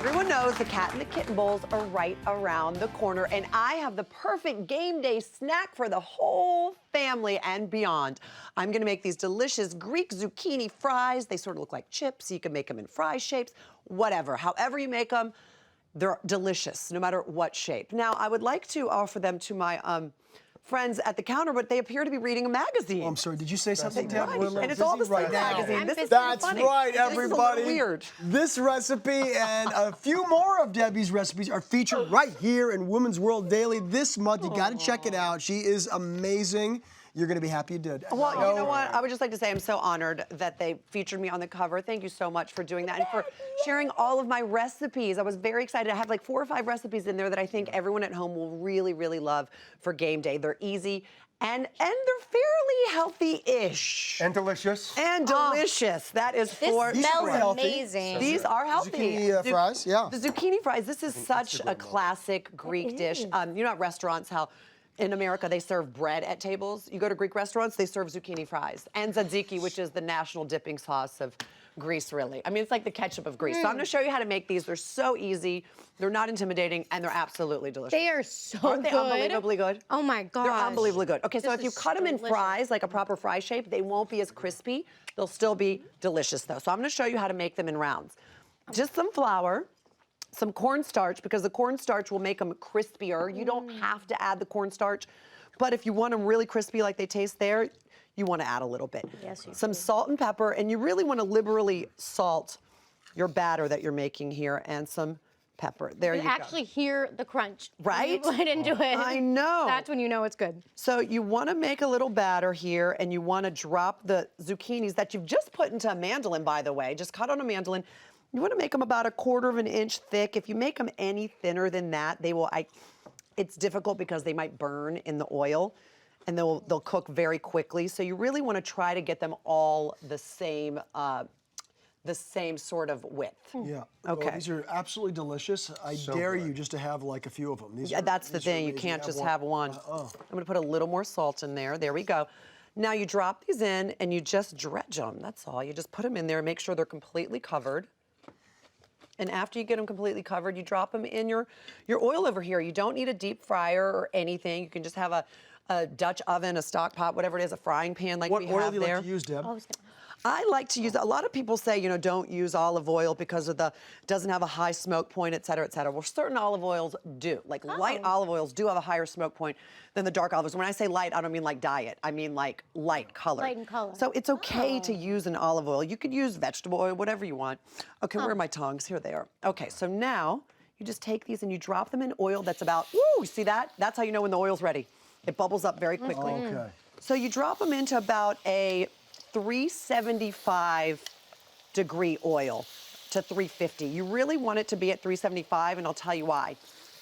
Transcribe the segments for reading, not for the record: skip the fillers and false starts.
Everyone knows the Cat and the Kitten Bowls are right around the corner, and I have the perfect game day snack for the whole family and beyond. I'm gonna make these delicious Greek zucchini fries. They sort of look like chips. You can make them in fry shapes, whatever. However you make them, they're delicious, no matter what shape. Now, I would like to offer them to my friends at the counter, but they appear to be reading a magazine. Oh, I'm sorry, did you say something, Deb? Right. We're And it's all the same magazine. This is That's funny. right, This is a everybody. little weird. This recipe and a few more of Debbie's recipes are featured right here in Women's World Daily this month. You got to check it out. She is amazing. You're going to be happy you did. Well, you know what? I would just like to say I'm so honored that they featured me on the cover. Thank you so much for doing that and for sharing all of my recipes. I was very excited. I have like 4 or 5 recipes in there that I think everyone at home will really, really love for game day. They're easy and they're fairly healthy-ish. And delicious. And delicious. That is for This smells healthy. amazing. These are healthy. Zucchini fries, yeah. The zucchini fries, this is such a classic Greek dish. You know at restaurants how in America they serve bread at tables? You go to Greek restaurants, they serve zucchini fries. And tzatziki, which is the national dipping sauce of Greece, really. I mean, it's like the ketchup of Greece. So I'm gonna show you how to make these. They're so easy, they're not intimidating, and they're absolutely delicious. They are so Aren't they good. unbelievably good? Oh my gosh. They're unbelievably good. Okay, so This if you is cut them in delicious. fries, like a proper fry shape, they won't be as crispy. They'll still be delicious though. So I'm gonna show you how to make them in rounds. Just some flour, some cornstarch, because the cornstarch will make them crispier. You don't have to add the cornstarch, but if you want them really crispy like they taste there, you want to add a little bit. Yes, you some do. salt and pepper, and you really want to liberally salt your batter that you're making here, and some pepper. There you You go. actually hear the crunch. Right? When you put into it. I know. That's when you know it's good. So you want to make a little batter here, and you want to drop the zucchinis that you've just put into a mandolin, by the way. Just cut on a mandolin. You want to make them about 1/4 of an inch thick. If you make them any thinner than that, they will. It's difficult because they might burn in the oil, and they'll cook very quickly. So you really want to try to get them all the same sort of width. Yeah. Okay. Well, these are absolutely delicious. I dare you just to have like a few of them. These Yeah, are, that's the these are thing. You amazing. can't just have one. I'm going to put a little more salt in there. There we go. Now you drop these in and you just dredge them. That's all. You just put them in there and make sure they're completely covered. And after you get them completely covered, you drop them in your oil over here. You don't need a deep fryer or anything. You can just have a Dutch oven, a stock pot, whatever it is, a frying pan like What we oil have do you there. like to use, Deb? I like to use, a lot of people say, you know, don't use olive oil because of doesn't have a high smoke point, et cetera, et cetera. Well, certain olive oils do. Like light olive oils do have a higher smoke point than the dark olives. When I say light, I don't mean like diet. I mean like light color. Light in color. So it's okay to use an olive oil. You could use vegetable oil, whatever you want. Okay, where are my tongs? Here they are. Okay, so now you just take these and you drop them in oil that's about, woo, see that? That's how you know when the oil's ready. It bubbles up very quickly. Okay. So you drop them into about a 375 degree oil to 350. You really want it to be at 375, and I'll tell you why.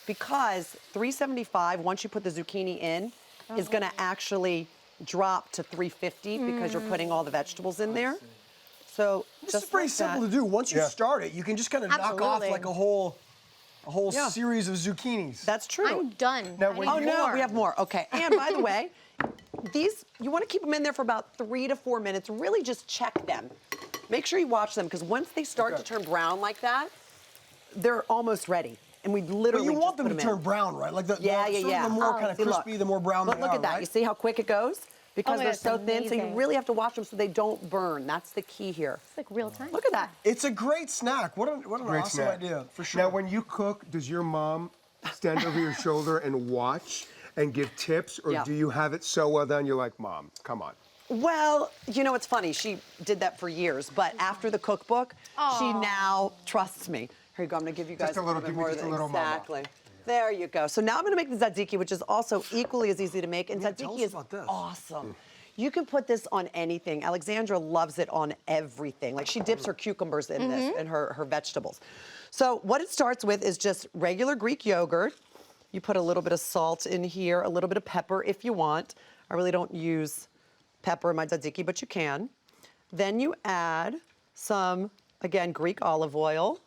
Because 375, once you put the zucchini in, is gonna actually drop to 350 because you're putting all the vegetables in there. So This just is pretty like simple that. to do. Once you start it, you can just kind of knock off Absolutely. like a whole Yeah. series of zucchinis. That's true. I'm done. Now, I when need Oh no, more. we have more. Okay. And by the way, these, you want to keep them in there for about 3 to 4 minutes. Really just check them. Make sure you watch them, because once they start to turn brown like that, they're almost ready. And we But literally you want just them put to them turn brown, right? Like the Yeah. the more kind of See, look. crispy, the more brown But they look are, at that. right? You see how quick it goes? Because my they're God, so it's thin, so you amazing. really have to watch them so they don't burn. That's the key here. It's like real time. Look at that. It's a great snack. What an Great awesome snack. idea, for sure. Now, when you cook, does your mom stand over your shoulder and watch and give tips, or Yeah. do you have it so well done you're like, Mom, come on? Well, you know, it's funny. She did that for years, but after the cookbook, she now trusts me. Here you go. I'm going to give you guys Just a little, bit give me more just of a the- little, Mama. Exactly. There you go. So now I'm going to make the tzatziki, which is also equally as easy to make. And Yeah, tell tzatziki us is about this. awesome. You can put this on anything. Alexandra loves it on everything. Like she dips her cucumbers in this and her vegetables. So what it starts with is just regular Greek yogurt. You put a little bit of salt in here, a little bit of pepper if you want. I really don't use pepper in my tzatziki, but you can. Then you add some, again, Greek olive oil,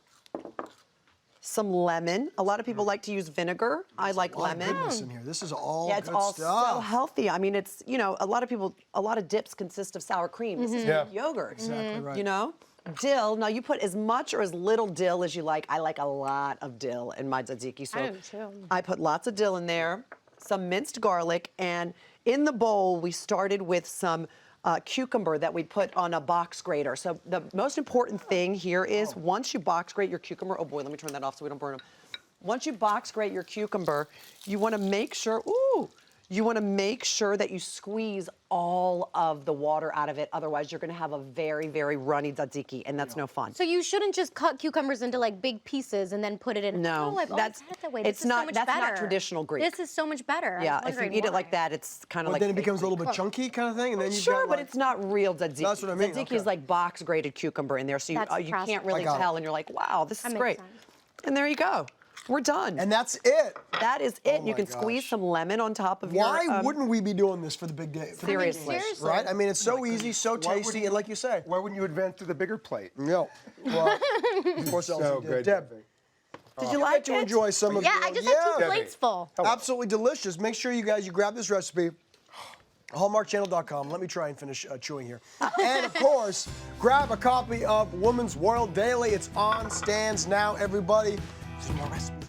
some lemon. A lot of people like to use vinegar. I like A lot of lemon. goodness in here. This is all Yeah, it's good all stuff. so healthy. I mean, it's, you know, a lot of dips consist of sour cream. This is Yeah. yogurt. Exactly right. You know? Dill, now you put as much or as little dill as you like. I like a lot of dill in my tzatziki. So I do too. I put lots of dill in there, some minced garlic, and in the bowl we started with some cucumber that we put on a box grater. So the most important thing here is once you box grate your cucumber, oh boy, let me turn that off so we don't burn them. Once you box grate your cucumber, you want to make sure, you want to make sure that you squeeze all of the water out of it. Otherwise, you're going to have a very, very runny tzatziki, and that's no fun. So you shouldn't just cut cucumbers into like big pieces and then put it in. No, oh, I've always that's- had it that way. it's This is not- so much that's not better. traditional Greek. This is so much better. Yeah, I was if you wondering eat it why. like that, it's kind of But like then it becomes a little bit chunky kind of thing, and then you've Sure, got, but like- it's not real tzatziki. That's what I mean, Tzatziki okay. is like box grated cucumber in there, so you, That's you can't processed. really I got tell, it. and you're like, wow, this That is makes great. sense. And there you go. We're done. And that's it. that is it. Oh You my can squeeze gosh. some lemon on top of Why your. wouldn't we be doing this for the big day? For the big Seriously. days, Seriously. right? I mean, it's so easy, so Why tasty, wouldn't and like you say, Why wouldn't you advance to the bigger plate? no. Well, of course, Elsie So did. good. Deb, Did you I like like to it? enjoy some of Yeah, your I just had two Debbie. plates full. Absolutely delicious. Make sure you guys grab this recipe. HallmarkChannel.com. Let me try and finish chewing here. And of course, grab a copy of Woman's World Daily. It's on stands now, everybody. Some more recipes.